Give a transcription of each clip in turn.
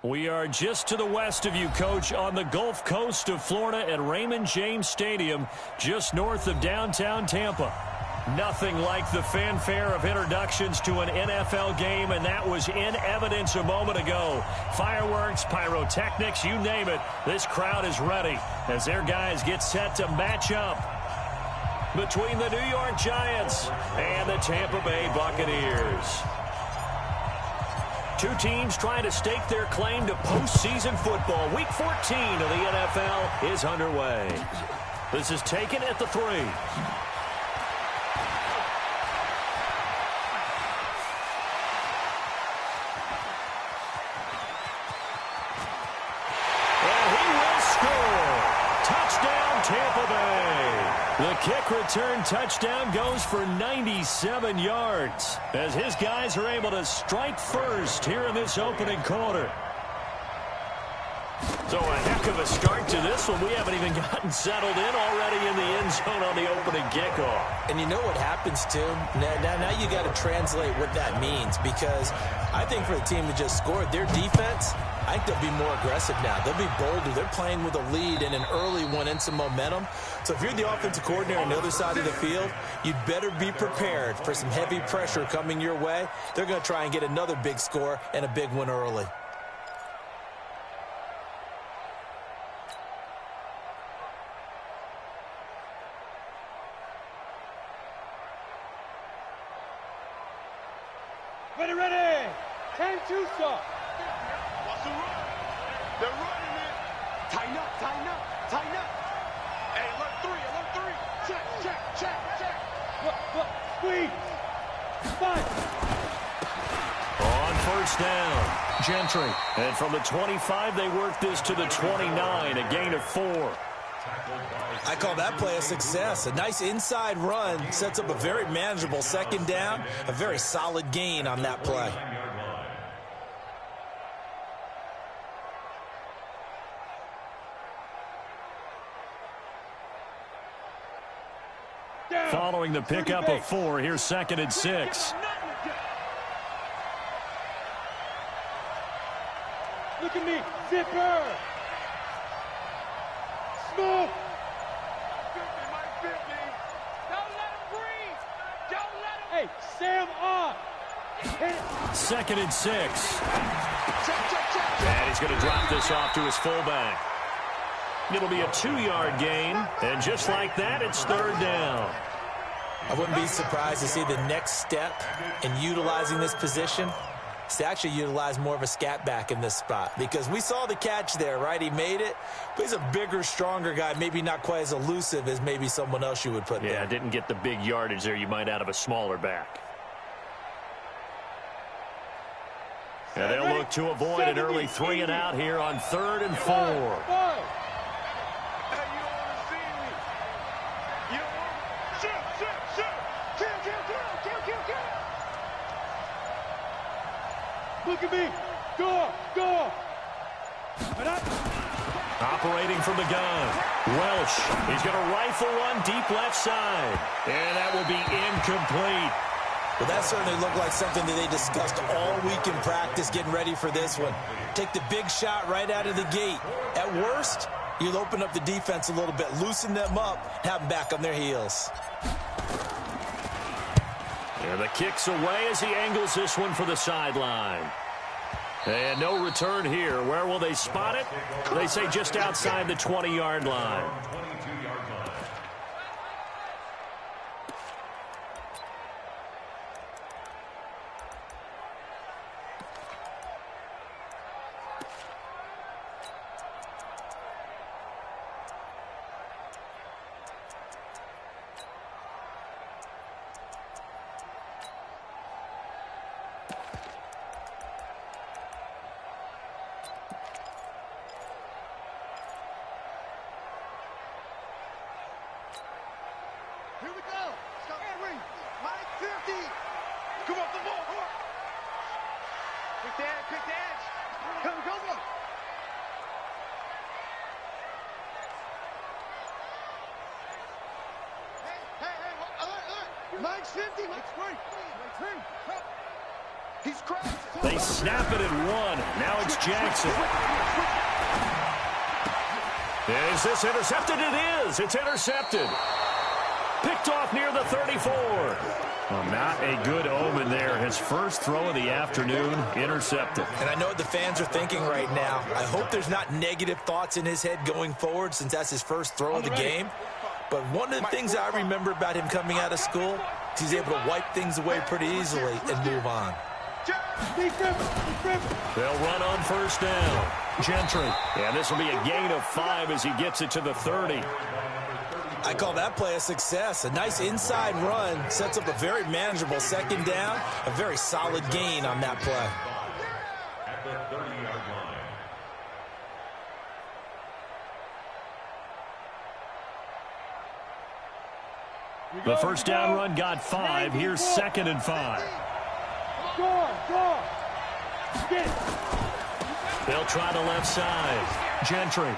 We are just to the west of you, Coach, on the Gulf Coast of Florida at Raymond James Stadium, just north of downtown Tampa. Nothing like the fanfare of introductions to an NFL game, and that was in evidence a moment ago. Fireworks, pyrotechnics, you name it. This crowd is ready as their guys get set to match up between the New York Giants and the Tampa Bay Buccaneers. Two teams trying to stake their claim to postseason football. Week 14 of the NFL is underway. This is taken at the 3. Tampa Bay. The kick return touchdown goes for 97 yards as his guys are able to strike first here in this opening quarter. So a heck of a start to this one. We haven't even gotten settled in already in the end zone on the opening kickoff. And you know what happens, too? Now you got to translate what that means, because I think for the team that just scored, their defense, I think they'll be more aggressive now. They'll be bolder. They're playing with a lead and an early one and some momentum. So if you're the offensive coordinator on the other side of the field, you'd better be prepared for some heavy pressure coming your way. They're going to try and get another big score and a big one early. Ready. 10-2 stop. They're running it. Tighten up. Hey, alert three. Check. Look, squeeze. Fight. On first down, Gentry. And from the 25, they work this to the 29, a gain of 4. I call that play a success. A nice inside run sets up a very manageable second down, a very solid gain on that play. Following the pickup of 4, here's 2nd and 6. Look at me, zipper. Smoke. Don't let him breathe. Hey, Sam off. 2nd and 6. And he's going to drop this off to his fullback. It'll be a 2-yard gain, and just like that, it's 3rd down. I wouldn't be surprised to see the next step in utilizing this position is to actually utilize more of a scat back in this spot, because we saw the catch there, right? He made it, but he's a bigger, stronger guy, maybe not quite as elusive as maybe someone else you would put there. Yeah, didn't get the big yardage there you might out of a smaller back. And they'll look to avoid an early 3 and out here on 3rd and 4. Look at me. Go. Operating from the gun. Welch. He's going to rifle one deep left side. And that will be incomplete. Well, that certainly looked like something that they discussed all week in practice, getting ready for this one. Take the big shot right out of the gate. At worst, you'll open up the defense a little bit, loosen them up, have them back on their heels. And the kick's away as he angles this one for the sideline. And no return here. Where will they spot it? They say just outside the 20-yard line. Here we go. Stop Henry. Mike 50. Come off the ball. Come on. Quick dance. Go. Hey. Alert. Mike's 50. Mike's free. They snap it at 1. Now it's Jackson. Is this intercepted? It is. It's intercepted. Picked off near the 34. Well, not a good omen there. His first throw of the afternoon, intercepted. And I know what the fans are thinking right now. I hope there's not negative thoughts in his head going forward since that's his first throw of the game. But one of the things I remember about him coming out of school is he's able to wipe things away pretty easily and move on. They'll run on first down. Gentry. And this will be a gain of 5 as he gets it to the 30. I call that play a success. A nice inside run sets up a very manageable second down. A very solid gain on that play. At the 30-yard line. The first down run got 5. Here's 2nd and 5. They'll try the left side. Gentry.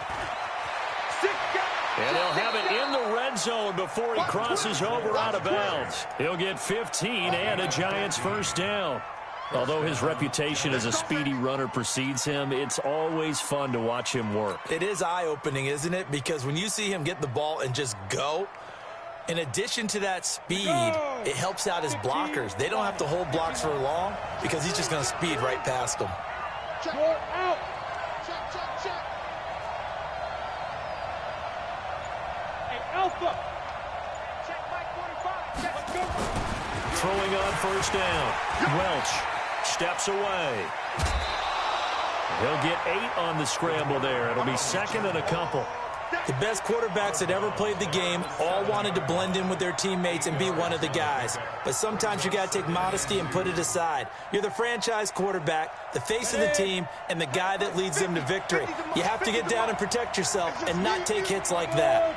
And they'll have it in the red zone before he crosses over out of bounds. He'll get 15 and a Giants first down. Although his reputation as a speedy runner precedes him, it's always fun to watch him work. It is eye-opening, isn't it? Because when you see him get the ball and just go, in addition to that speed, it helps out his blockers. They don't have to hold blocks for long because he's just going to speed right past them. Out. Alpha. Throwing on first down. Welch steps away. He'll get 8 on the scramble there. It'll be 2nd and a couple. The best quarterbacks that ever played the game all wanted to blend in with their teammates and be one of the guys. But sometimes you got to take modesty and put it aside. You're the franchise quarterback, the face of the team, and the guy that leads them to victory. You have to get down and protect yourself and not take hits like that.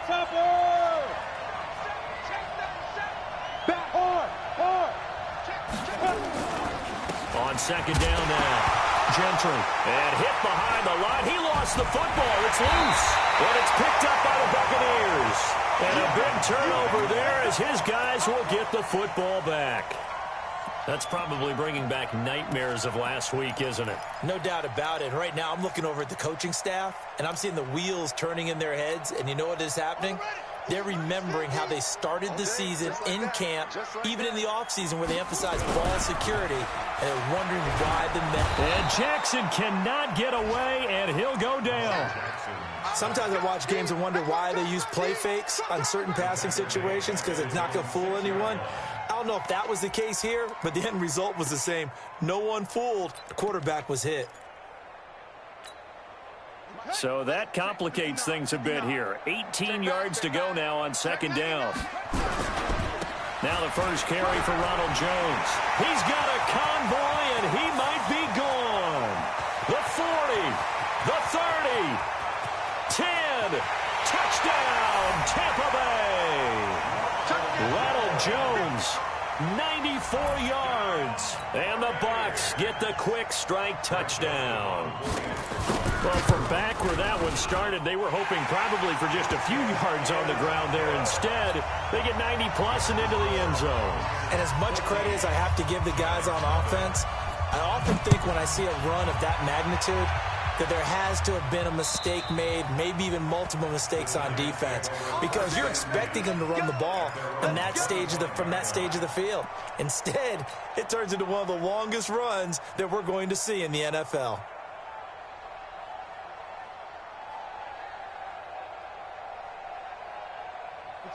On second down now. Gentry. And hit behind the line. He lost the football. It's loose. And it's picked up by the Buccaneers. And a big turnover there as his guys will get the football back. That's probably bringing back nightmares of last week, isn't it? No doubt about it. Right now I'm looking over at the coaching staff, and I'm seeing the wheels turning in their heads. And you know what is happening? They're remembering how they started the season in camp, even in the offseason where they emphasized ball security, and they're wondering why the Mets. And Jackson cannot get away, and he'll go down. Sometimes I watch games and wonder why they use play fakes on certain passing situations because it's not going to fool anyone. I don't know if that was the case here, but the end result was the same. No one fooled. The quarterback was hit. So that complicates things a bit here. 18 yards to go now on second down. Now the first carry for Ronald Jones. He's got a convoy, and he might be gone. The 40, the 30, 10, touchdown, Tampa Bay. Ronald Jones, 94 yards. And the Bucs get the quick strike touchdown. Well, from back where that one started, they were hoping probably for just a few yards on the ground there. Instead, they get 90-plus and into the end zone. And as much credit as I have to give the guys on offense, I often think when I see a run of that magnitude that there has to have been a mistake made, maybe even multiple mistakes on defense, because you're expecting them to run the ball from that stage of the field. Instead, it turns into one of the longest runs that we're going to see in the NFL.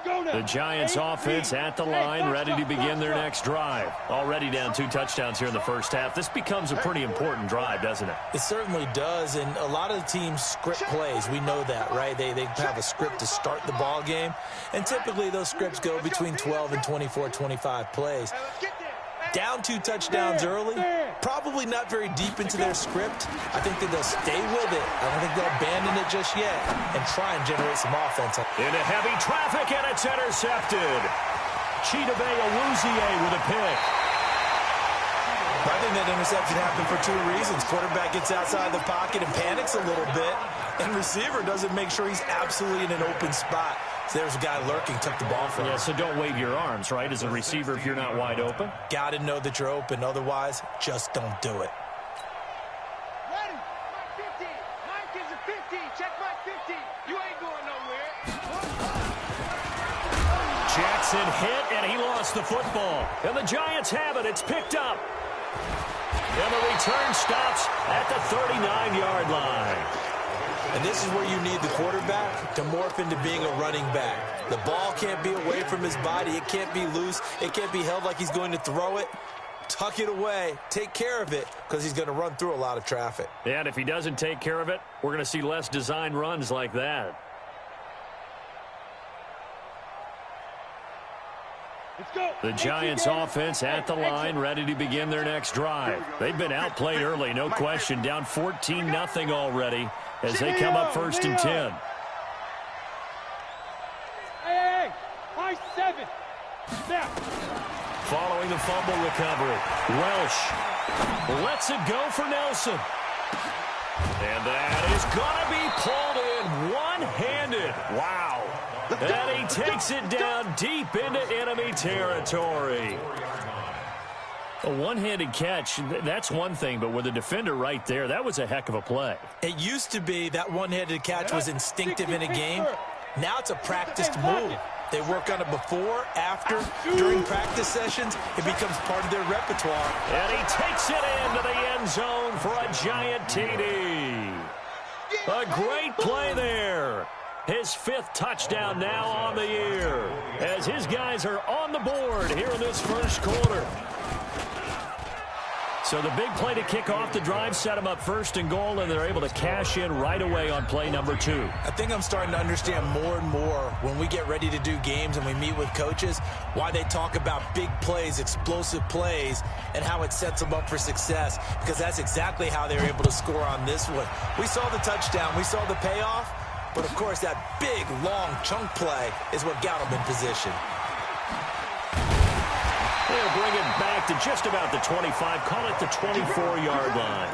The Giants offense at the line, ready to begin their next drive. Already down 2 touchdowns here in the first half. This becomes a pretty important drive, doesn't it? It certainly does, and a lot of the teams script plays. We know that, right? They have a script to start the ball game, and typically those scripts go between 12 and 24, 25 plays. Down 2 touchdowns early, probably not very deep into their script. I think that they'll stay with it. I don't think they'll abandon it just yet and try and generate some offense. Into heavy traffic, and it's intercepted. Chidobe Awuzie with a pick. I think that interception happened for 2 reasons. Quarterback gets outside the pocket and panics a little bit, and receiver doesn't make sure he's absolutely in an open spot. So there's a guy lurking, took the ball from him. Yeah, so don't wave your arms, right, as a receiver if you're not wide open. Got to know that you're open. Otherwise, just don't do it. Ready? Mike 50. Mike is a 50. Check Mike 50. You ain't going nowhere. Jackson hit, and he lost the football. And the Giants have it. It's picked up. And the return stops at the 39-yard line. And this is where you need the quarterback to morph into being a running back. The ball can't be away from his body. It can't be loose. It can't be held like he's going to throw it. Tuck it away. Take care of it because he's going to run through a lot of traffic. Yeah, and if he doesn't take care of it, we're going to see less design runs like that. Let's go. The Giants offense at the line, ready to begin their next drive. They've been outplayed early, no question. Down 14-0 already as they come up 1st and 10. Hey, Mike 7. Snap. Following the fumble recovery, Welsh lets it go for Nelson. And that is going to be pulled in one-handed. Wow. And he takes it down deep into enemy territory. A one-handed catch, that's one thing, but with a defender right there, that was a heck of a play. It used to be that one-handed catch was instinctive in a game. Now it's a practiced move. They work on it before, after, during practice sessions. It becomes part of their repertoire. And he takes it into the end zone for a giant TD. A great play there. His 5th touchdown now on the year as his guys are on the board here in this first quarter. So the big play to kick off the drive set them up 1st and goal, and they're able to cash in right away on play number 2. I think I'm starting to understand more and more when we get ready to do games and we meet with coaches why they talk about big plays, explosive plays, and how it sets them up for success, because that's exactly how they were able to score on this one. We saw the touchdown. We saw the payoff. But, of course, that big, long chunk play is what got them in position. They'll bring it back to just about the 25, call it the 24-yard line.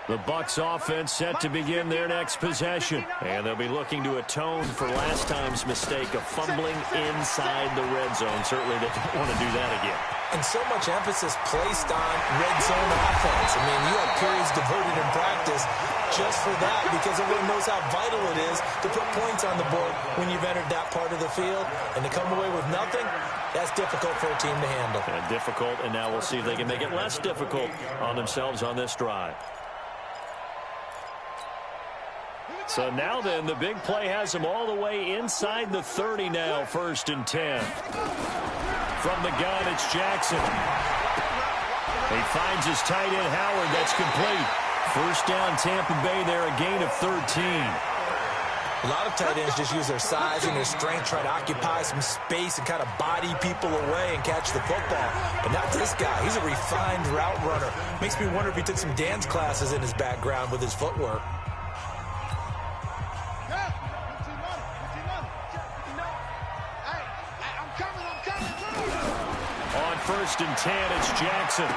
The Bucs offense set to begin their next possession. And they'll be looking to atone for last time's mistake of fumbling inside the red zone. Certainly they don't want to do that again. And so much emphasis placed on red zone offense. I mean, you have periods devoted in practice just for that because everyone knows how vital it is to put points on the board when you've entered that part of the field. And to come away with nothing, that's difficult for a team to handle. And difficult, and now we'll see if they can make it less difficult on themselves on this drive. So now then, the big play has him all the way inside the 30 now, 1st and 10. From the gun, it's Jackson. He finds his tight end, Howard. That's complete. 1st down, Tampa Bay there, a gain of 13. A lot of tight ends just use their size and their strength, try to occupy some space and kind of body people away and catch the football. But not this guy. He's a refined route runner. Makes me wonder if he took some dance classes in his background with his footwork. On 1st and 10, it's Jackson.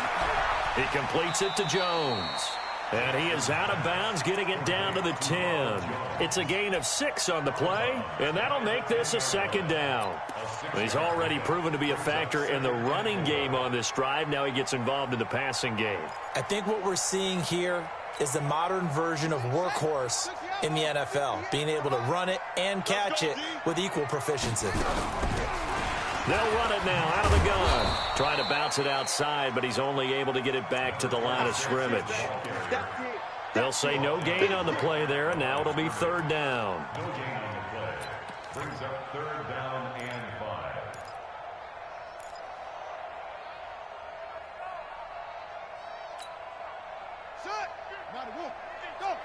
He completes it to Jones. And he is out of bounds, getting it down to the 10. It's a gain of 6 on the play, and that'll make this a 2nd down. He's already proven to be a factor in the running game on this drive. Now he gets involved in the passing game. I think what we're seeing here is the modern version of workhorse in the NFL, being able to run it and catch it with equal proficiency. They'll run it now out of the gun. Trying to bounce it outside, but he's only able to get it back to the line of scrimmage. They'll say no gain on the play there, and now it'll be 3rd down. No gain on the play. Brings up 3rd down and 5. Set. Not a wolf. Go.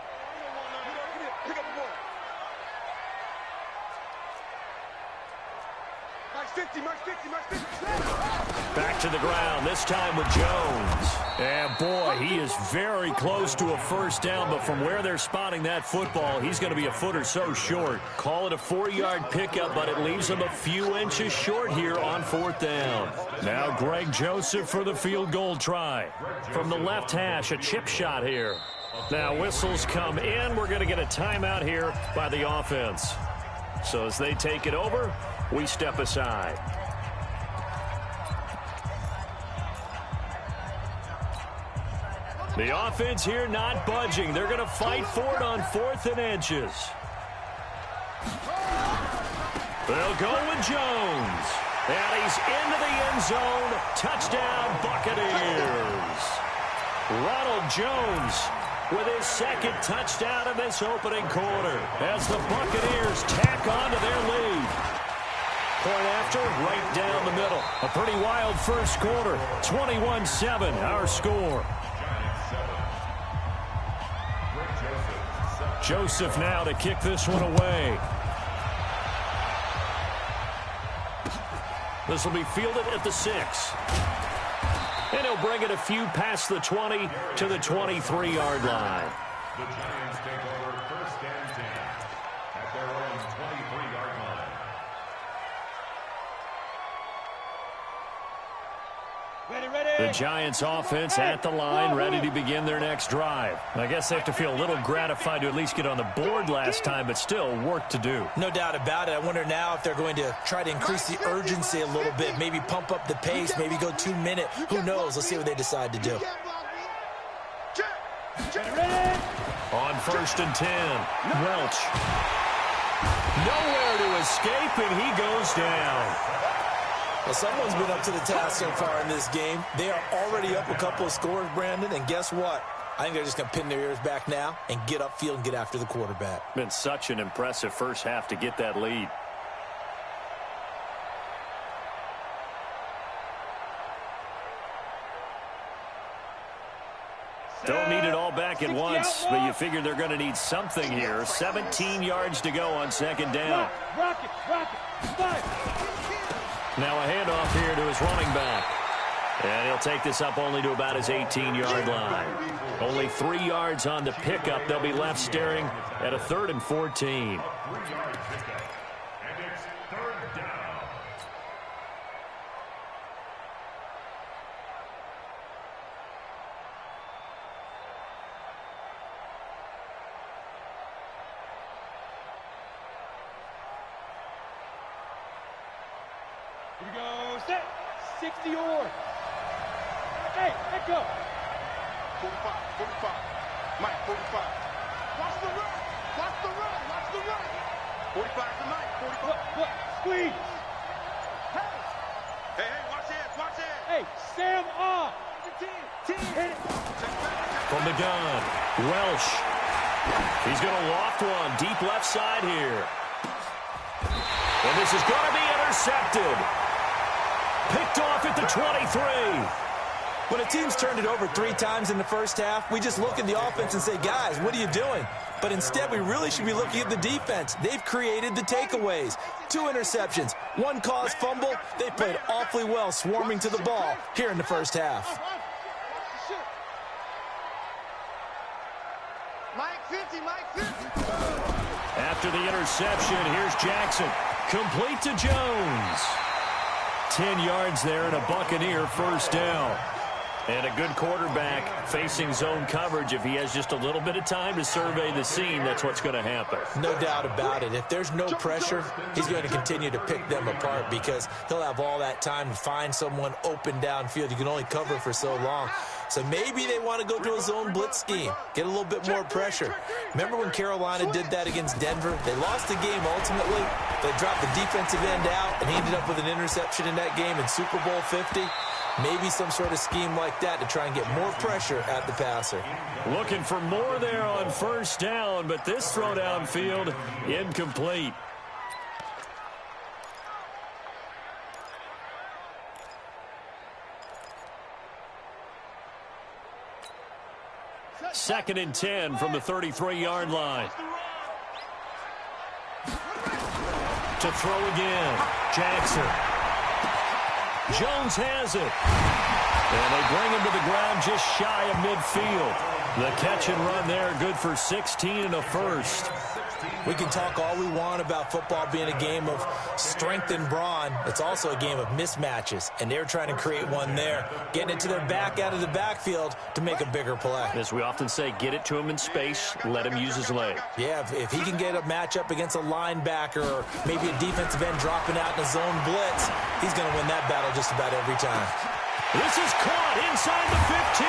Pick up the ball. Mike Back to the ground, this time with Jones. And boy, he is very close to a first down, but from where they're spotting that football, he's going to be a foot or so short. Call it a 4-yard pickup, but it leaves him a few inches short here on 4th down. Now Greg Joseph for the field goal try. From the left hash, a chip shot here. Now whistles come in. We're going to get a timeout here by the offense. So as they take it over, we step aside. The offense here not budging. They're going to fight for it on 4th and inches. They'll go with Jones. And he's into the end zone. Touchdown, Buccaneers. Ronald Jones with his second touchdown in this opening quarter as the Buccaneers tack on to their lead. Point after, right down the middle. A pretty wild first quarter. 21-7, our score. Joseph now to kick this one away. This will be fielded at the 6. And he'll bring it a few past the 20 to the 23-yard line. The Giants take over 1st and 10 at their own 23-yard line. The Giants offense at the line, ready to begin their next drive. I guess they have to feel a little gratified to at least get on the board last time, but still work to do. No doubt about it. I wonder now if they're going to try to increase the urgency a little bit, maybe pump up the pace, maybe go 2-minute. Who knows? Let's see what they decide to do. On 1st and 10, Welch. Nowhere to escape, and he goes down. Well, someone's been up to the task so far in this game. They are already up a couple of scores, Brandon, and guess what? I think they're just going to pin their ears back now and get upfield and get after the quarterback. Been such an impressive first half to get that lead. Don't need it all back at once, but you figure they're going to need something here. 17 yards to go on 2nd down. Now a handoff here to his running back. And he'll take this up only to about his 18-yard line. Only 3 yards on the pickup. They'll be left staring at a 3rd and 14. And it's 3rd down. Here we go, set, 60 or. Hey, let go. 45, 45. Mike, 45. Watch the run. Watch the run. Watch the run. 45 to Mike. 45. Look, squeeze. Hey. Hey, watch it. Watch it. Hey, Sam off. 10. Hit it. From the gun, Welsh. He's going to loft one deep left side here. And this is going to be intercepted. Picked off at the 23. When a team's turned it over 3 times in the first half, we just look at the offense and say, guys, what are you doing? But instead, we really should be looking at the defense. They've created the takeaways. 2 interceptions, 1 caused fumble. They played awfully well swarming to the ball here in the first half. Mike 50, Mike 50. After the interception, here's Jackson. Complete to Jones. 10 yards there and a Buccaneer first down. And a good quarterback facing zone coverage. If he has just a little bit of time to survey the scene, that's what's going to happen. No doubt about it. If there's no pressure, he's going to continue to pick them apart because he'll have all that time to find someone open downfield. You can only cover for so long. So maybe they want to go to a zone blitz scheme, get a little bit more pressure. Remember when Carolina did that against Denver? They lost the game ultimately. They dropped the defensive end out, and he ended up with an interception in that game in Super Bowl 50. Maybe some sort of scheme like that to try and get more pressure at the passer. Looking for more there on first down, but this throw downfield incomplete. Second and 10 from the 33-yard line. To throw again, Jackson. Jones has it. And they bring him to the ground just shy of midfield. The catch and run there, good for 16 and a first. We can talk all we want about football being a game of strength and brawn. It's also a game of mismatches, and they're trying to create one there, getting it to their back out of the backfield to make a bigger play. As we often say, get it to him in space, let him use his leg. Yeah, if he can get a matchup against a linebacker or maybe a defensive end dropping out in a zone blitz, he's going to win that battle just about every time. This is caught inside the 15.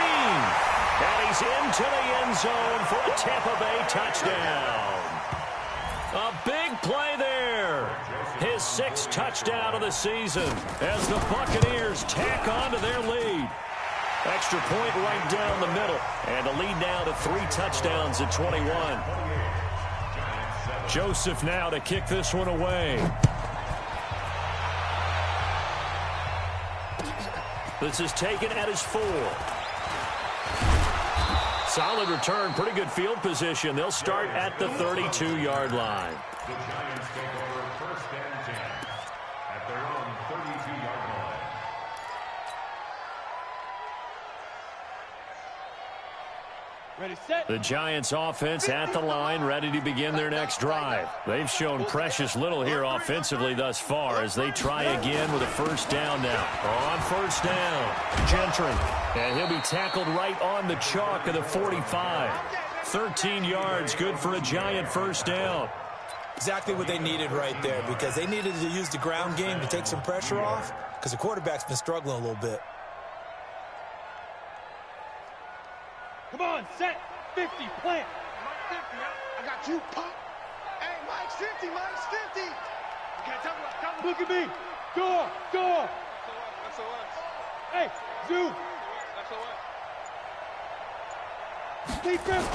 And he's into the end zone for a Tampa Bay touchdown. A big play there. His 6th touchdown of the season as the Buccaneers tack on to their lead. Extra point right down the middle. And a lead now to 3 touchdowns at 21. Joseph now to kick this one away. This is taken at his 4. Solid return, pretty good field position. They'll start at the 32-yard line. The Giants take over first and 10 at their own 32-yard line. Ready, set. The Giants offense at the line, ready to begin their next drive. They've shown precious little here offensively thus far as they try again with a first down now. On first down, Gentry. And he'll be tackled right on the chalk of the 45. 13 yards, good for a Giant first down. Exactly what they needed right there, because they needed to use the ground game to take some pressure off, because the quarterback's been struggling a little bit. Come on, set. 50, plant. Mike 50, I got you, pop. Hey, Mike's 50, Mike's 50. Okay, tell me. Look at me. Door, door. SOS. Hey, zoom. SOS. Defense.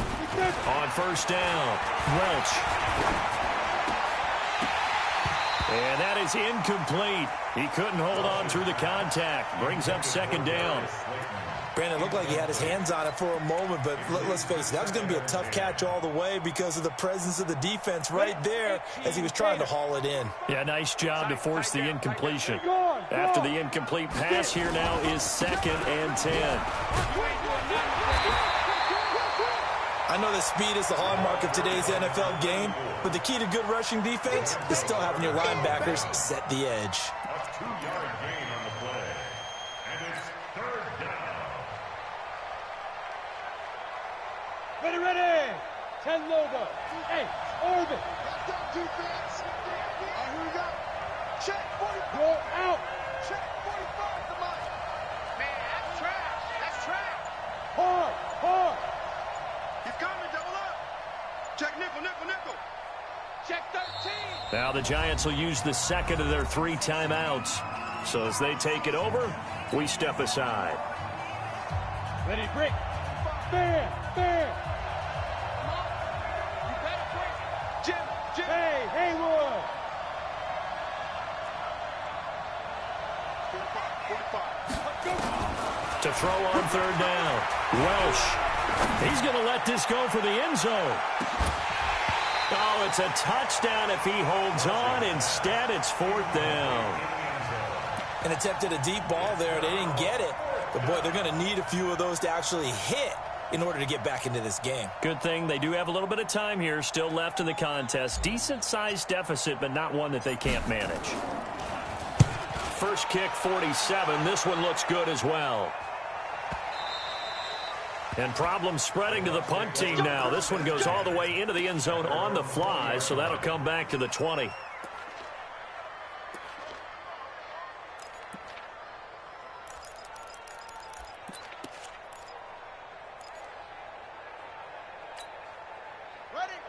On first down, Welch. And that is incomplete. He couldn't hold on through the contact. Brings up second down. Brandon, it looked like he had his hands on it for a moment, but let's face it, that was going to be a tough catch all the way because of the presence of the defense right there as he was trying to haul it in. Yeah, nice job to force the incompletion. After the incomplete pass, here now is 2nd and 10. I know that speed is the hallmark of today's NFL game, but the key to good rushing defense is still having your linebackers set the edge. A 2-yard gain on the play. And it's third down. Ready. 10 logo. Hey, orbit. Got that defense. Here we go. Check 45. Go out. Check 45 to Mike. Man, that's trash. That's trash. Hard. He's coming, double up. Check nickel. Check 13. Now the Giants will use the 2nd of their 3 timeouts. So as they take it over, we step aside. Ready, break. Fair. You better break. Jim. Hey, Haywood. 45. To throw on third down, Welsh. He's going to let this go for the end zone. Oh, it's a touchdown if he holds on. Instead, it's 4th down. And attempted a deep ball there. They didn't get it. But, boy, they're going to need a few of those to actually hit in order to get back into this game. Good thing they do have a little bit of time here still left in the contest. Decent-sized deficit, but not one that they can't manage. First kick, 47. This one looks good as well. And problems spreading to the punt team now. This one goes all the way into the end zone on the fly, so that'll come back to the 20.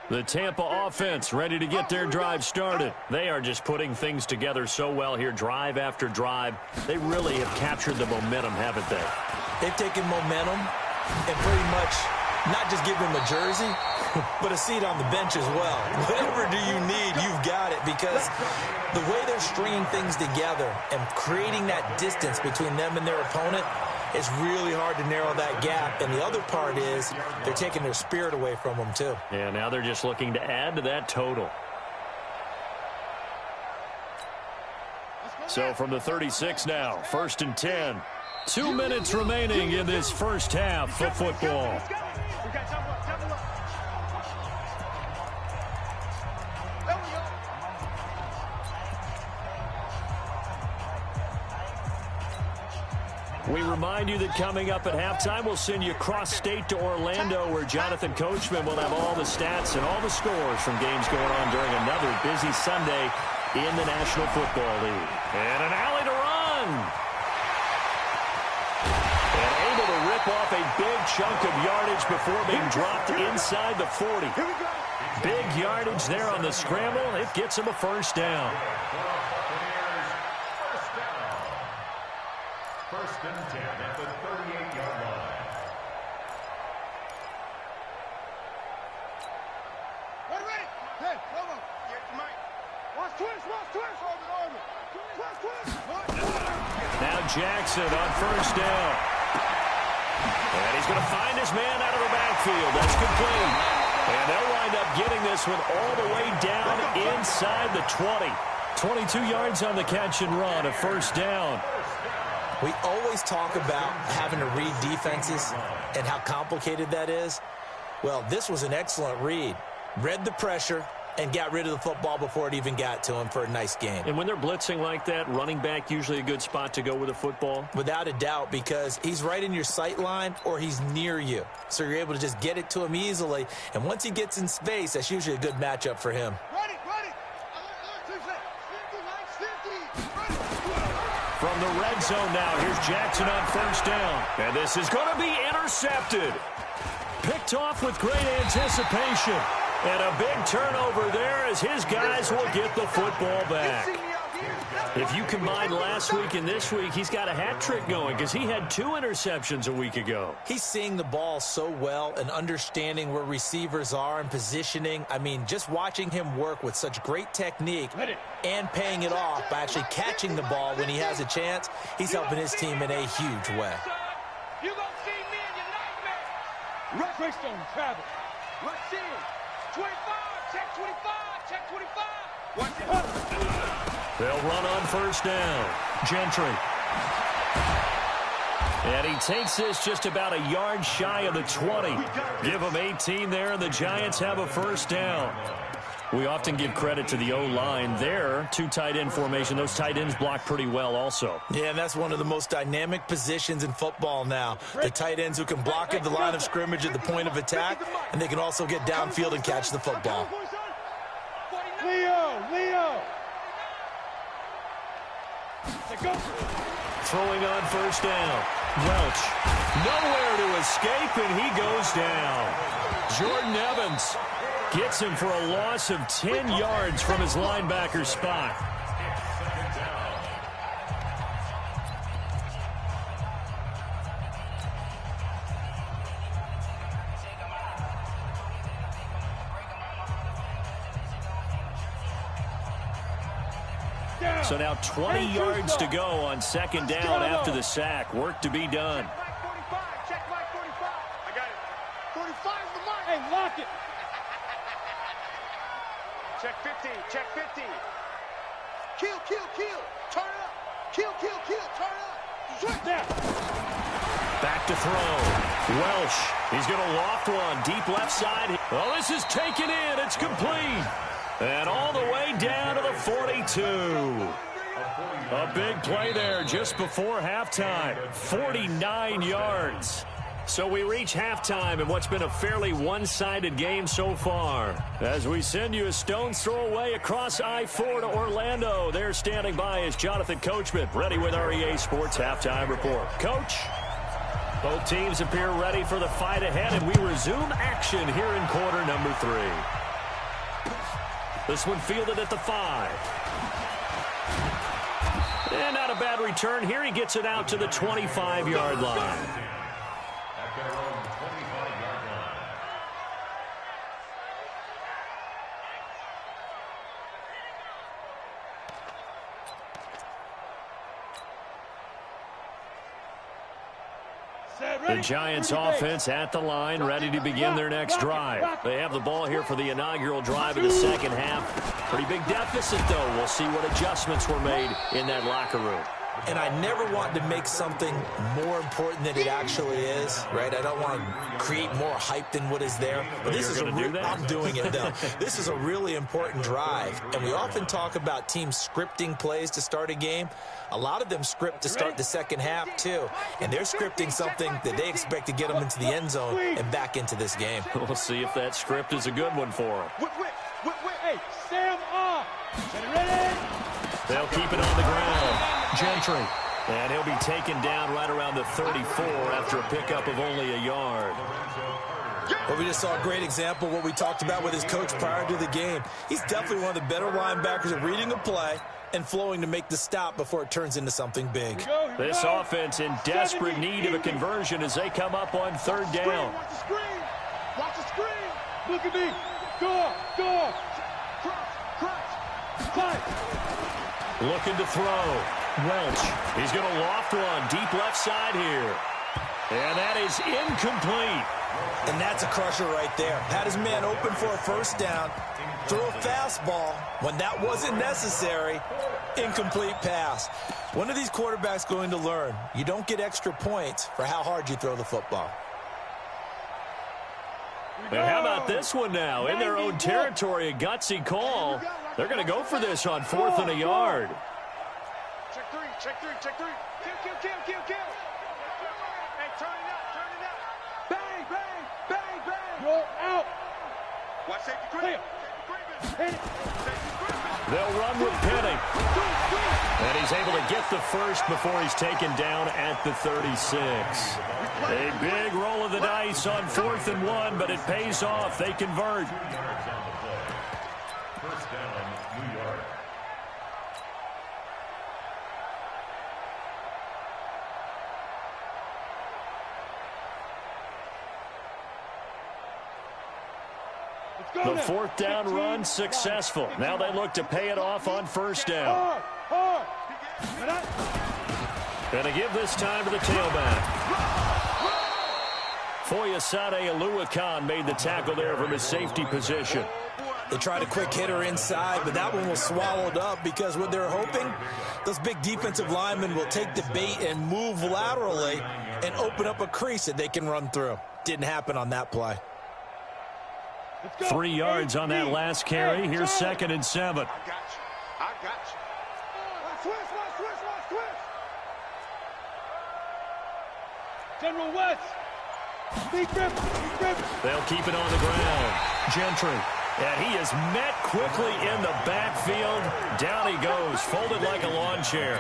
The Tampa offense ready to get their drive started. They are just putting things together so well here, drive after drive. They really have captured the momentum, haven't they? They've taken momentum and pretty much not just give them a jersey, but a seat on the bench as well. Whatever do you need, you've got it, because the way they're stringing things together and creating that distance between them and their opponent, it's really hard to narrow that gap. And the other part is they're taking their spirit away from them, too. Yeah, now they're just looking to add to that total. Let's So from the 36 now, 1st and 10. 2 minutes remaining in this first half of football. We remind you that coming up at halftime, we'll send you cross-state to Orlando, where Jonathan Coachman will have all the stats and all the scores from games going on during another busy Sunday in the National Football League. And an alley to run. And able to rip off a big chunk of yardage before being dropped inside the 40. Big yardage there on the scramble. It gets him a first down. First and 10 at the 38-yard line. Ready? Hey, come on. Yeah, Mike. Watch twist. Now Jackson on first down. And he's going to find his man out of the backfield. That's complete. And they'll wind up getting this one all the way down inside the 20. 22 yards on the catch and run, a first down. We always talk about having to read defenses and how complicated that is. Well, this was an excellent read. Read the pressure and got rid of the football before it even got to him for a nice gain. And when they're blitzing like that, running back usually a good spot to go with a football? Without a doubt, because he's right in your sight line or he's near you. So you're able to just get it to him easily. And once he gets in space, that's usually a good matchup for him. Ready. From the red zone now, here's Jackson on first down. And this is going to be intercepted. Picked off with great anticipation. And a big turnover there as his guys will get the football back. If you combine last week and this week, he's got a hat trick going because he had 2 interceptions a week ago. He's seeing the ball so well and understanding where receivers are and positioning. I mean, just watching him work with such great technique and paying it off by actually catching the ball when he has a chance, he's helping his team in a huge way. You gonna see me in your nightmare. Rush on travel. Rush in. 25. Check 25. Check 25. Watch it. They'll run on first down. Gentry. And he takes this just about a yard shy of the 20. Give him 18 there, and the Giants have a first down. We often give credit to the O-line there. 2 tight end formation. Those tight ends block pretty well also. Yeah, and that's one of the most dynamic positions in football now. The tight ends who can block at the line of scrimmage at the point of attack, and they can also get downfield and catch the football. Leo. Throwing on first down. Welch. Nowhere to escape, and he goes down. Jordan Evans gets him for a loss of 10 yards from his linebacker spot. So now 20 yards to go on second down after the sack. Work to be done. Check my 45. I got it. 45's the mark. Hey, lock it. Check 50. Check 50. Kill. Turn it up. Kill. Turn it up. Switch that. Back to throw. Welsh. He's going to loft one. Deep left side. Oh, this is taken in. It's complete. And all the way down to the 42. A big play there just before halftime. 49 yards. So we reach halftime in what's been a fairly one-sided game so far. As we send you a stone's throw away across I-4 to Orlando. There standing by is Jonathan Coachman, ready with our EA Sports Halftime Report. Coach, both teams appear ready for the fight ahead, and we resume action here in quarter number 3. This one fielded at the 5. And not a bad return here. He gets it out to the 25-yard line. At their own 25-yard line. The Giants offense at the line, ready to begin their next drive. They have the ball here for the inaugural drive of the second half. Pretty big deficit, though. We'll see what adjustments were made in that locker room. And I never want to make something more important than it actually is, right? I don't want to create more hype than what is there. But this is I'm doing it, though. This is a really important drive. And we often talk about teams scripting plays to start a game. A lot of them script to start the second half, too. And they're scripting something that they expect to get them into the end zone and back into this game. We'll see if that script is a good one for them. Hey, Sam off. Ready? They'll keep it on the ground. Gentry. And he'll be taken down right around the 34 after a pickup of only a yard. Well, we just saw a great example of what we talked about with his coach prior to the game. He's definitely one of the better linebackers at reading a play and flowing to make the stop before it turns into something big. This offense in desperate need of a conversion as they come up on third down. Watch the screen. Watch the screen. Look at me. Go. Cross. Fight. Looking to throw. Welch. He's going to loft one deep left side here. And that is incomplete. And that's a crusher right there. Had his man open for a first down. Throw a fastball when that wasn't necessary. Incomplete pass. When are these quarterbacks going to learn? You don't get extra points for how hard you throw the football. And how about this one now? In their own territory, a gutsy call. They're going to go for this on 4th and a yard. Check three. Kill. Hey, turn it up. Bang. Roll out. Watch safety Griffin. Hit it. They'll run with Penning. And he's able to get the first before he's taken down at the 36. A big roll of the dice on 4th and 1, but it pays off. They convert. First down, New York. The 4th down run successful. Now they look to pay it off on first down. And to give this time to the tailback. Foyesade Aluakan made the tackle there from his safety position. They tried a quick hitter inside, but that one was swallowed up because what they're hoping, those big defensive linemen will take the bait and move laterally and open up a crease that they can run through. Didn't happen on that play. 3 yards on that last carry. Here's 2nd and 7. I got you. Twist. General West. Big grip. They'll keep it on the ground. Gentry. And he is met quickly in the backfield. Down he goes, folded like a lawn chair.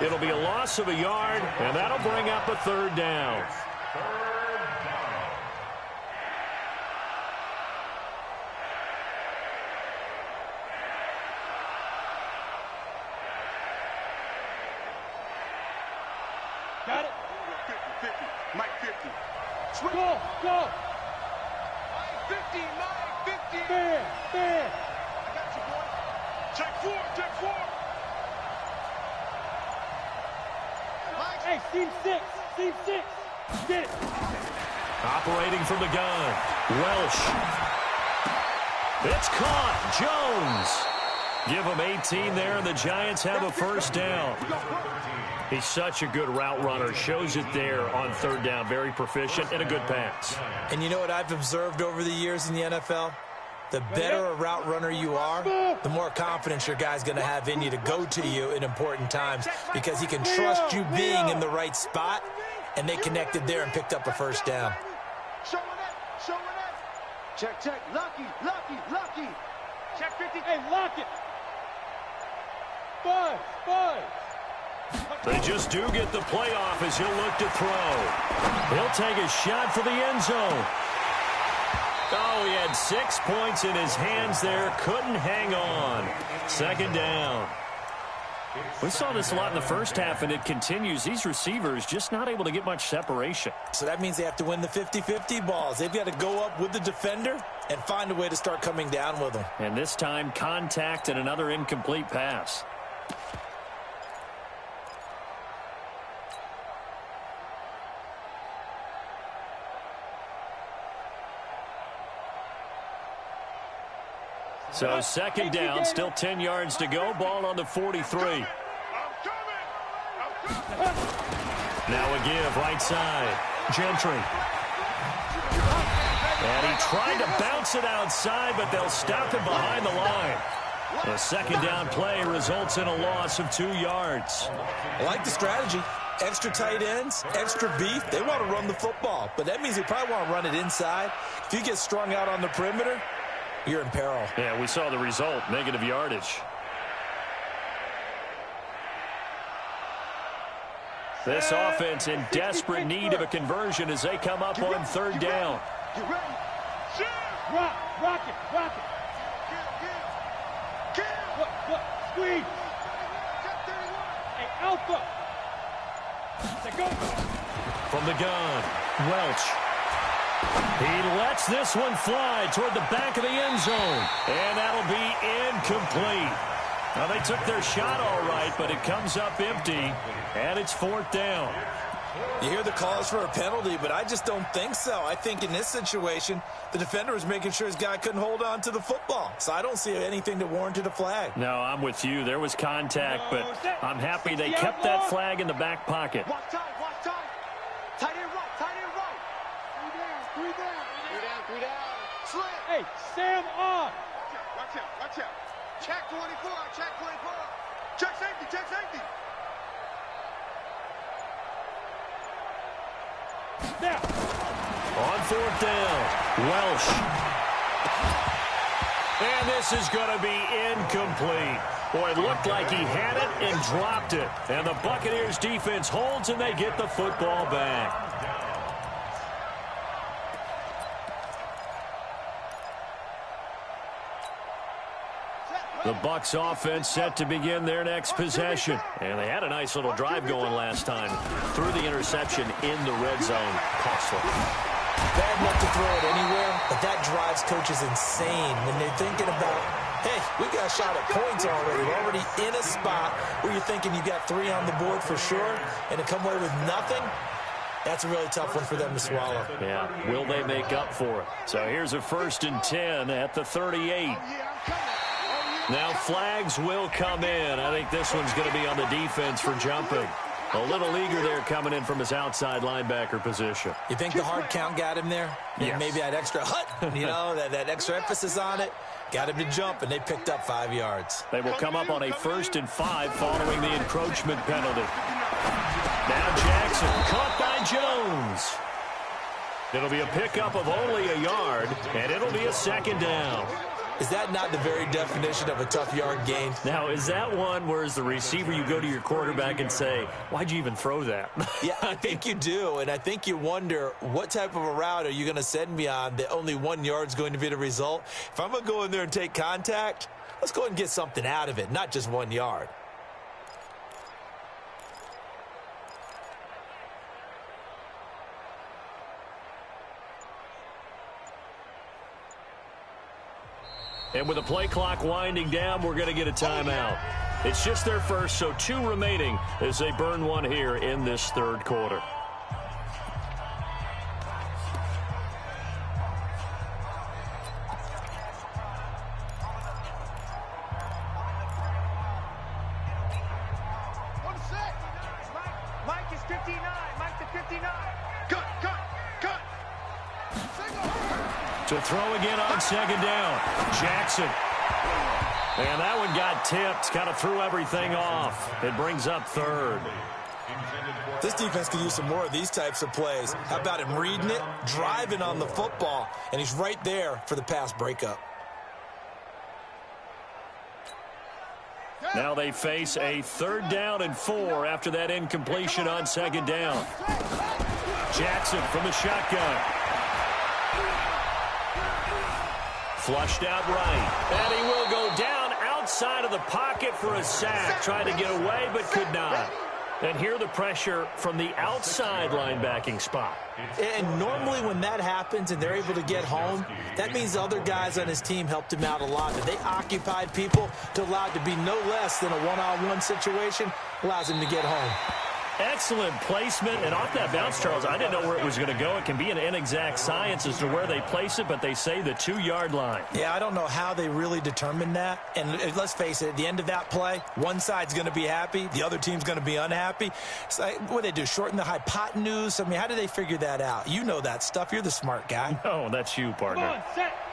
It'll be a loss of a yard, and that'll bring up a 3rd down. Got it. 50. Mike 50. Go. Mike 50. Fair. I got you, boy. Check four. Mike. Hey, team six. Get it. Operating from the gun. Welsh. It's caught. Jones. Give him 18 there, and the Giants have a first down. He's such a good route runner. Shows it there on 3rd down. Very proficient and a good pass. And you know what I've observed over the years in the NFL? The better a route runner you are, the more confidence your guy's going to have in you to go to you in important times because he can trust you being in the right spot, and they connected there and picked up a first down. Showing it. Check. Lucky. Check 50. Hey, lock it. 5. They just do get the playoff as he'll look to throw. He'll take a shot for the end zone. Oh, he had 6 points in his hands there. Couldn't hang on. 2nd down. We saw this a lot in the first half, and it continues. These receivers just not able to get much separation. So that means they have to win the 50-50 balls. They've got to go up with the defender and find a way to start coming down with them. And this time, contact and another incomplete pass. So second down, still 10 yards to go. Ball on the 43. Now a give, right side. Gentry. And he tried to bounce it outside, but they'll stop him behind the line. The second down play results in a loss of 2 yards. I like the strategy. Extra tight ends, extra beef. They want to run the football, but that means they probably want to run it inside. If you get strung out on the perimeter, you're in peril. Yeah, we saw the result, negative yardage. This offense in desperate need of a conversion as they come up on third down. Get ready. Rock, rock it, rock it. What, squeeze. Hey, Alpha. Go. From the gun, Welch. He lets this one fly toward the back of the end zone. And that'll be incomplete. Now, they took their shot all right, but it comes up empty, and it's fourth down. You hear the calls for a penalty, but I just don't think so. I think in this situation, the defender was making sure his guy couldn't hold on to the football. So I don't see anything that warranted a flag. No, I'm with you. There was contact, but I'm happy they kept that flag in the back pocket. Watch tight, watch tight. Tight end right, tight end right. Three down. Slant. Hey, Sam on. Watch out. Check 24. Check safety. Now. On fourth down, Welsh. And this is going to be incomplete. Boy, it looked like he had it and dropped it. And the Buccaneers defense holds and they get the football back. The Bucs offense set to begin their next possession. And they had a nice little drive going last time. Threw the interception in the red zone. Costly. Bad enough to throw it anywhere, but that drives coaches insane when they're thinking about, hey, we got a shot at points already. We're already in a spot where you're thinking you got 3 on the board for sure, and to come away with nothing, that's a really tough one for them to swallow. Yeah, will they make up for it? So here's a 1st and 10 at the 38. Now flags will come in. I think this one's going to be on the defense for jumping. A little eager there coming in from his outside linebacker position. You think the hard count got him there? Yes. Maybe that extra that extra emphasis on it got him to jump, and they picked up 5 yards. They will come up on a 1st and 5 following the encroachment penalty. Now Jackson caught by Jones. It'll be a pickup of only a yard, and it'll be a 2nd down. Is that not the very definition of a tough yard gain? Now, is that one where as the receiver you go to your quarterback and say, why'd you even throw that? Yeah, I think you do, and I think you wonder what type of a route are you going to send me on that only 1 yard's going to be the result? If I'm going to go in there and take contact, let's go ahead and get something out of it, not just 1 yard. And with the play clock winding down, we're going to get a timeout. It's just their first, so 2 remaining as they burn one here in this 3rd quarter. Mike is 59. Mike to 59. Cut. To throw again on 2nd down, Jackson. And that one got tipped, kind of threw everything off. It brings up 3rd. This defense could use some more of these types of plays. How about him reading it, driving on the football, and he's right there for the pass breakup. Now they face a 3rd down and 4 after that incompletion on 2nd down. Jackson from the shotgun. Flushed out right. And he will go down outside of the pocket for a sack. Tried to get away, but could not. And here the pressure from the outside linebacking spot. And normally when that happens and they're able to get home, that means the other guys on his team helped him out a lot. That they occupied people to allow it to be no less than a one-on-one situation, allows him to get home. Excellent placement, and off that bounce, Charles, I didn't know where it was going to go. It can be an inexact science as to where they place it, but they say the 2-yard line. Yeah, I don't know how they really determined that. And let's face it, at the end of that play, one side's going to be happy, the other team's going to be unhappy. So what do they do, shorten the hypotenuse? I mean, how do they figure that out? You know that stuff. You're the smart guy. No, that's you, partner.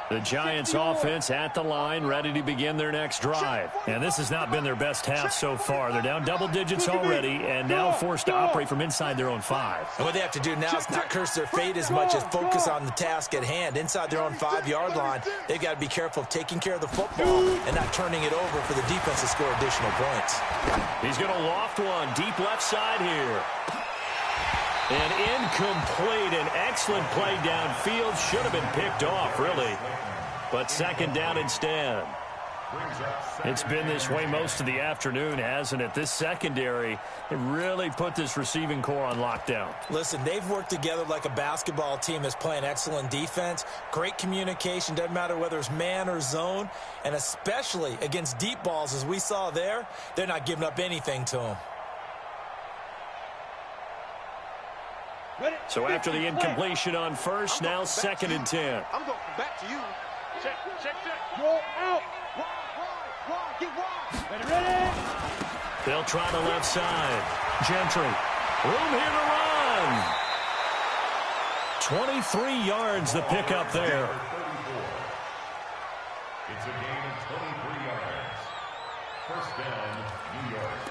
The Giants offense at the line, ready to begin their next drive. And this has not been their best half so far. They're down double digits already and now forced to operate from inside their own 5. And what they have to do now is not curse their fate as much as focus on the task at hand. Inside their own 5-yard line, they've got to be careful of taking care of the football and not turning it over for the defense to score additional points. He's going to loft one deep left side here. An incomplete, an excellent play downfield. Should have been picked off, really. But second down instead. It's been this way most of the afternoon, hasn't it? This secondary, it really put this receiving core on lockdown. Listen, they've worked together like a basketball team that's playing excellent defense. Great communication, doesn't matter whether it's man or zone. And especially against deep balls, as we saw there, they're not giving up anything to them. So after the incompletion on first, now 2nd and 10. I'm going back to you. Check. Roll out. Get wide. Ready. They'll try the left side. Gentry. Room here to run. 23 yards the pickup there. It's a gain of 23 yards. First down, New York.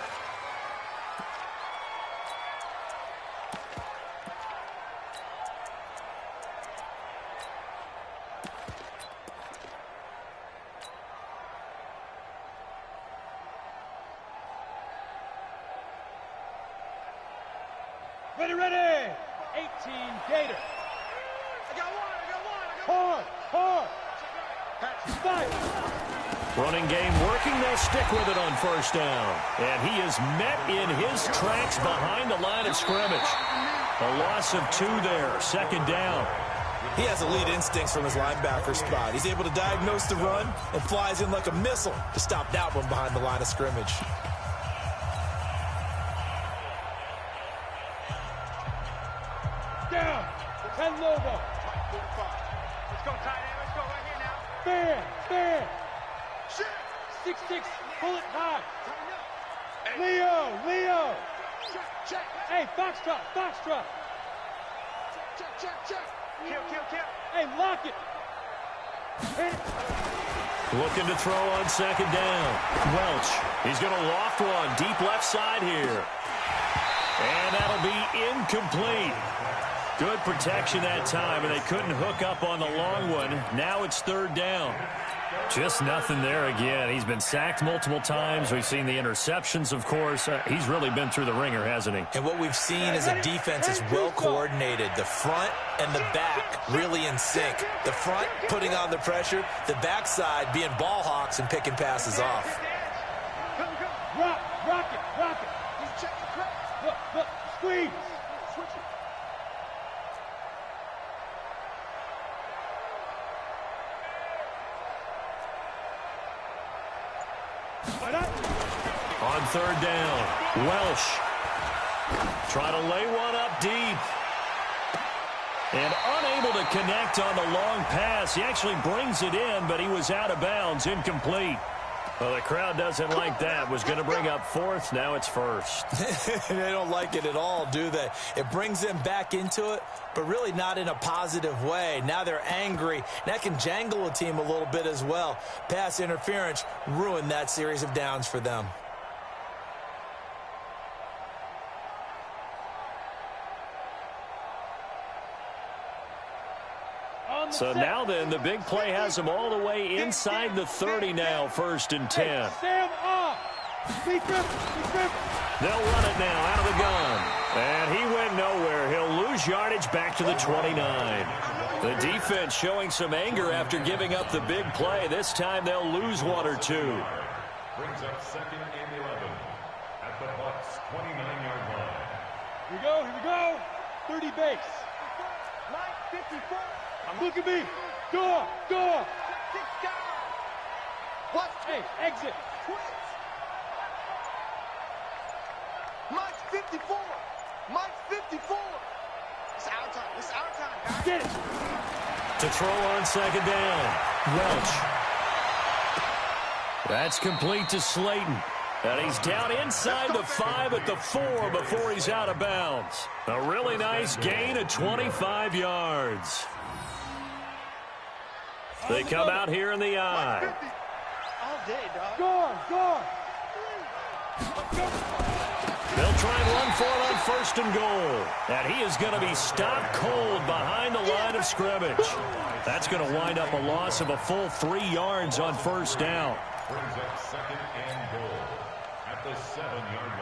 Ready. 18 Gator. I got one. Hard. Fight. Running game working. They'll stick with it on first down. And he is met in his tracks behind the line of scrimmage. A loss of 2 there. 2nd down. He has elite instincts from his linebacker spot. He's able to diagnose the run and flies in like a missile to stop that one behind the line of scrimmage. Down. 10 Lobo. Let's go, tight end. Let's go right here now. Fair. Shit. 6-6. Pull it high. Tighten up. Leo. Check. Hey, Foxtrot. Check. Kill. Hey, lock it. Hit it. Looking to throw on 2nd down. Welch. He's going to loft one deep left side here. And that'll be incomplete. Good protection that time, and they couldn't hook up on the long one. Now it's 3rd down. Just nothing there again. He's been sacked multiple times. We've seen the interceptions, of course. He's really been through the ringer, hasn't he? And what we've seen is a defense that's well coordinated. The front and the back really in sync. The front putting on the pressure, the backside being ball hawks and picking passes off. Rock it. Check the crack. Look. Squeeze. Switch it. On 3rd down, Welsh. Try to lay one up deep. And unable to connect on the long pass. He actually brings it in, but he was out of bounds, incomplete. Well, the crowd doesn't like that. Was going to bring up 4th. Now it's 1st. They don't like it at all, do they? It brings them back into it, but really not in a positive way. Now they're angry. That can jangle a team a little bit as well. Pass interference ruined that series of downs for them. So now then, the big play has them all the way inside the 30 now, 1st and 10. Sam off. Be careful. They'll run it now out of the gun. And he went nowhere. He'll lose yardage back to the 29. The defense showing some anger after giving up the big play. This time they'll lose 1 or 2. Brings up 2nd and 11 at the Bucs' 29-yard line. Here we go. 30 base. Line 54. Look at me. Door. 6 down. Watch. Hey, exit. Twist. Line 50. 54. Mike's 54. It's our time. It's our time, guys. Get it. To throw on second down, Welch. That's complete to Slayton. And he's down inside the 5 at the 4 before he's out of bounds. A really nice gain of 25 yards. They come out here in the eye. All day, dog. Go. They'll try and run for it on first and goal. And he is going to be stopped cold behind the line of scrimmage. That's going to wind up a loss of a full 3 yards on first down. Brings up second and goal at the 7-yard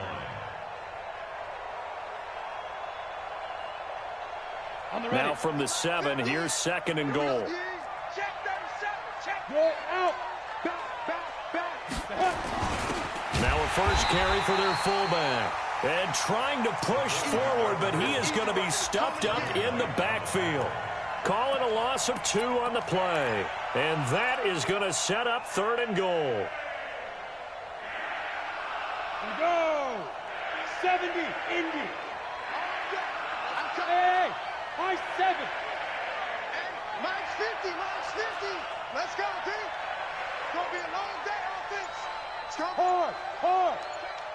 line. Now from the 7, here's second and goal. Check 37. Check. Go out. Back. Now a first carry for their fullback. And trying to push forward, but he is going to be stuffed up in the backfield. Call it a loss of 2 on the play. And that is going to set up third and goal. Go. 70. Indy. Hey. High 7. Mike's 50. Mike's 50. Let's go, D. It's going to be a long day offense. It's going to be Hard.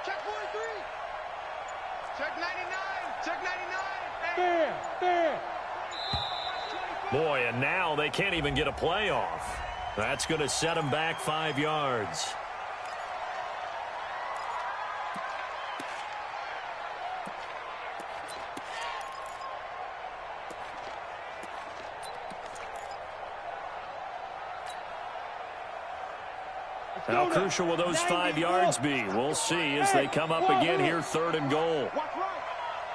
check 43. Check 99. Check 99. There. Boy, and now they can't even get a play off. That's going to set them back 5 yards. How crucial will those 5 yards be? We'll see as they come up again here, third and goal. Watch right.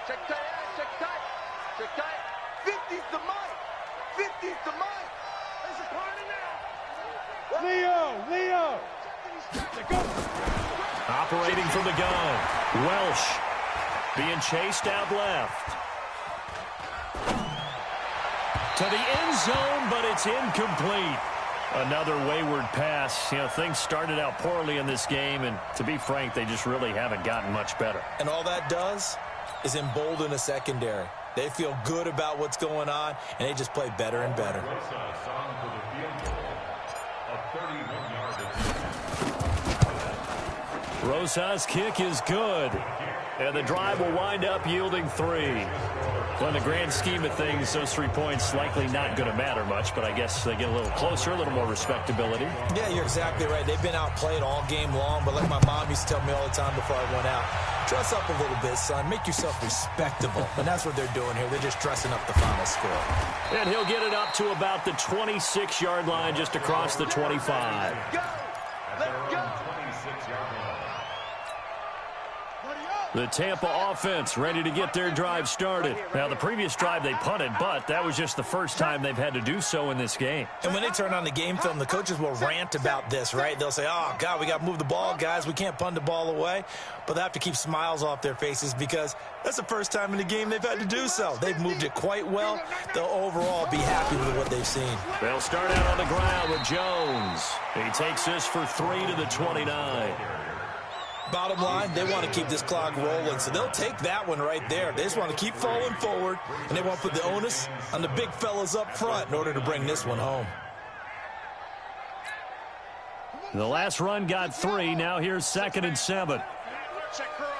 Check tight. Check tight. Check tight. 50's the Mike. 50's the Mike. There's a party now. Leo. Operating from the gun. Welsh being chased out left. To the end zone, but it's incomplete. Another wayward pass. You know, things started out poorly in this game, and to be frank, they just really haven't gotten much better. And all that does is embolden a secondary. They feel good about what's going on, and they just play better and better. Rosas on for the field goal. A 31-yard. Rosas' kick is good, and the drive will wind up yielding 3. Well, in the grand scheme of things, those 3 points likely not going to matter much, but I guess they get a little closer, a little more respectability. Yeah, you're exactly right. They've been outplayed all game long, but like my mom used to tell me all the time before I went out, dress up a little bit, son. Make yourself respectable. And that's what they're doing here. They're just dressing up the final score. And he'll get it up to about the 26-yard line, just across the 25. Go. Let's go. 26-yard line. The Tampa offense ready to get their drive started. Now, the previous drive they punted, but that was just the first time they've had to do so in this game. And when they turn on the game film, the coaches will rant about this, right? They'll say, oh, God, we got to move the ball, guys. We can't punt the ball away. But they have to keep smiles off their faces because that's the first time in the game they've had to do so. They've moved it quite well. They'll overall be happy with what they've seen. They'll start out on the ground with Jones. He takes this for 3 to the 29. Bottom line, they want to keep this clock rolling, so they'll take that one right there. They just want to keep falling forward, and they want to put the onus on the big fellas up front in order to bring this one home. The last run got 3. Now here's 2nd and 7. Check curls.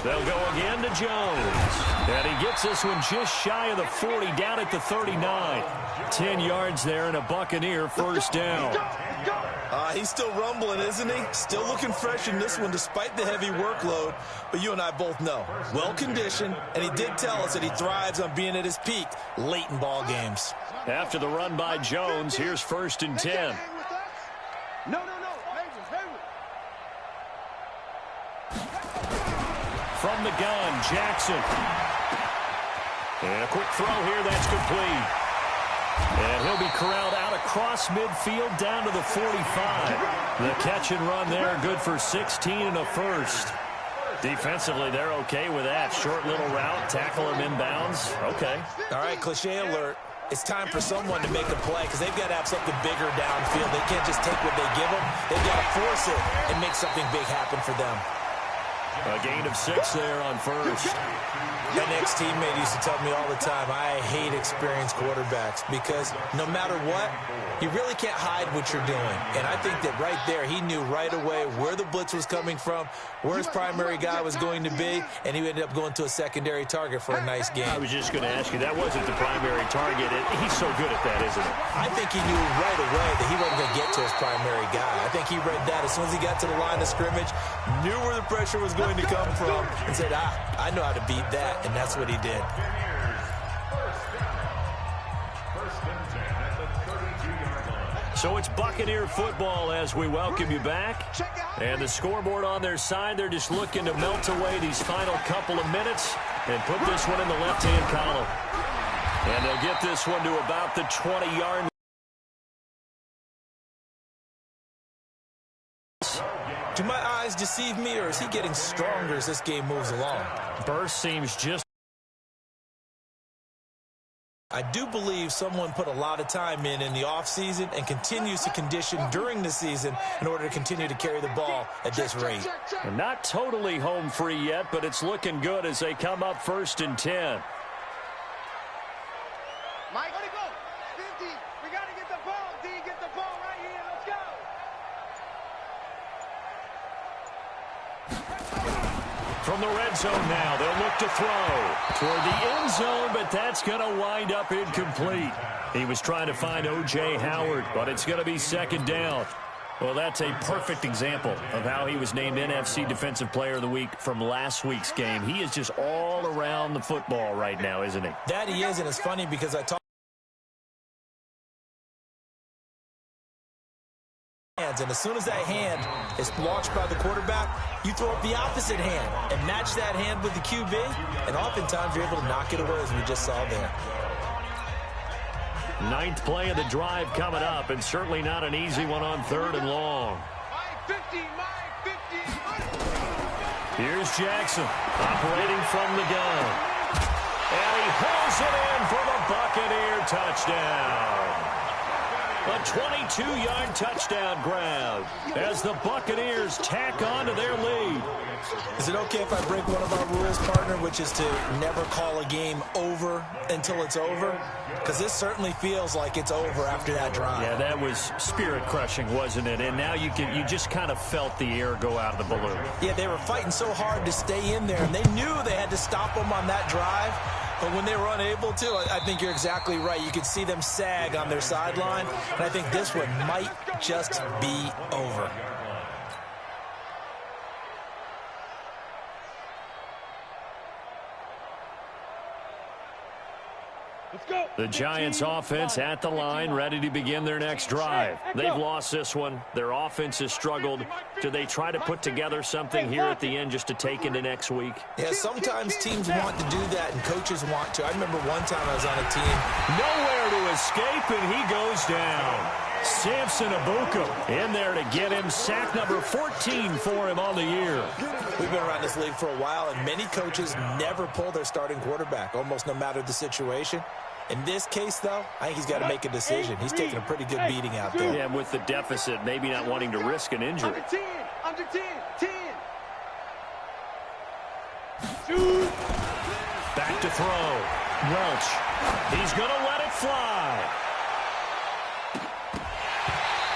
They'll go again to Jones. And he gets this one just shy of the 40, down at the 39. 10 yards there and a Buccaneer first down. He's still rumbling, isn't he? Still looking fresh in this one despite the heavy workload. But you and I both know, well-conditioned, and he did tell us that he thrives on being at his peak late in ball games. After the run by Jones, here's 1st and 10. No. From the gun, Jackson. And a quick throw here, that's complete. And he'll be corralled out across midfield down to the 45. The catch and run there, good for 16 and a first. Defensively, they're okay with that. Short little route, tackle him inbounds. Okay. All right, cliche alert. it's time for someone to make a play because they've got to have something bigger downfield. They can't just take what they give them. They've got to force it and make something big happen for them. A gain of 6 there on first. An ex-teammate used to tell me all the time, I hate experienced quarterbacks because no matter what, you really can't hide what you're doing. And I think that right there, he knew right away where the blitz was coming from, where his primary guy was going to be, and he ended up going to a secondary target for a nice game. I was just going to ask you, that wasn't the primary target. He's so good at that, isn't he? I think he knew right away that he wasn't going to get to his primary guy. I think he read that as soon as he got to the line of scrimmage, knew where the pressure was going to come from, and said, I know how to beat that, and that's what he did. So it's Buccaneer football as we welcome you back. And the scoreboard on their side, they're just looking to melt away these final couple of minutes and put this one in the left-hand column. And they'll get this one to about the 20-yard line. Do my eyes deceive me, or is he getting stronger as this game moves along? Burst seems just... I do believe someone put a lot of time in the offseason and continues to condition during the season in order to continue to carry the ball at this rate. And not totally home free yet, but it's looking good as they come up 1st and 10. Mike, let it go. 50. We got to get the ball, D. Get the ball right here. Let's go. From the red zone now, they'll look to throw toward the end zone, but that's going to wind up incomplete. He was trying to find O.J. Howard, but it's going to be 2nd down. Well, that's a perfect example of how he was named NFC Defensive Player of the Week from last week's game. He is just all around the football right now, isn't he? That he is, and it's funny because I talked and as soon as that hand is launched by the quarterback, you throw up the opposite hand and match that hand with the QB, and oftentimes you're able to knock it away as we just saw there. 9th play of the drive coming up, and certainly not an easy one on 3rd and long. Here's Jackson operating from the gun. And he hauls it in for the Buccaneer touchdown. A 22-yard touchdown grab as the Buccaneers tack on to their lead. Is it okay if I break one of our rules, partner, which is to never call a game over until it's over? Because this certainly feels like it's over after that drive. Yeah, that was spirit-crushing, wasn't it? And now you just kind of felt the air go out of the balloon. Yeah, they were fighting so hard to stay in there, and they knew they had to stop them on that drive. But when they were unable to, I think you're exactly right. You could see them sag on their sideline, and I think this one might just be over. The Giants offense at the line, ready to begin their next drive. They've lost this one. Their offense has struggled. Do they try to put together something here at the end just to take into next week? Yeah, sometimes teams want to do that and coaches want to. I remember one time I was on a team. Nowhere to escape, and he goes down. Samson Abuka in there to get him. Sack number 14 for him on the year. We've been around this league for a while, and many coaches never pull their starting quarterback, almost no matter the situation. In this case, though, I think he's got to make a decision. He's taking a pretty good beating out there. Yeah, with the deficit, maybe not wanting to risk an injury. Under 10. Back to throw. Welch. He's going to let it fly.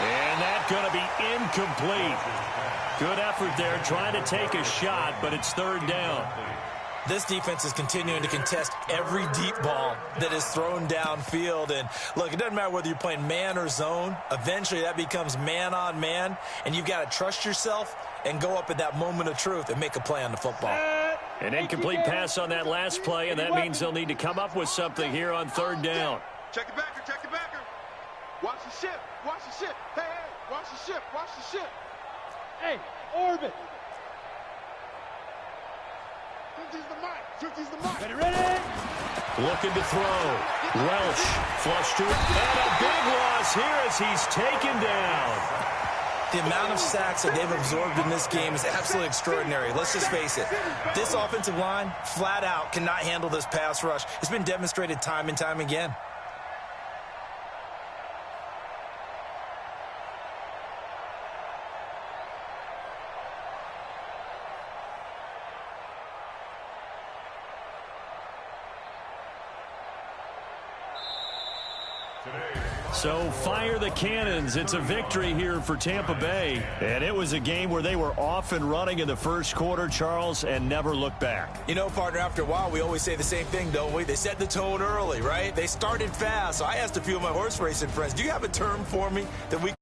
And that's going to be incomplete. Good effort there trying to take a shot, but it's 3rd down. This defense is continuing to contest every deep ball that is thrown downfield. And, look, it doesn't matter whether you're playing man or zone. Eventually that becomes man-on-man, and you've got to trust yourself and go up at that moment of truth and make a play on the football. An incomplete pass on that last play, and that means they'll need to come up with something here on 3rd down. Check the backer, check the backer. Watch the ship, watch the ship. Hey, watch the ship, watch the ship. Hey, orbit. 50's the mic, 50's the mic. Ready? Looking to throw. Welch flush to it. And a big loss here as he's taken down. The amount of sacks that they've absorbed in this game is absolutely extraordinary. Let's just face it. This offensive line, flat out, cannot handle this pass rush. It's been demonstrated time and time again. So fire the cannons. It's a victory here for Tampa Bay. And it was a game where they were off and running in the first quarter, Charles, and never looked back. You know, partner, after a while, we always say the same thing, don't we? They set the tone early, right? They started fast. So I asked a few of my horse racing friends, do you have a term for me that we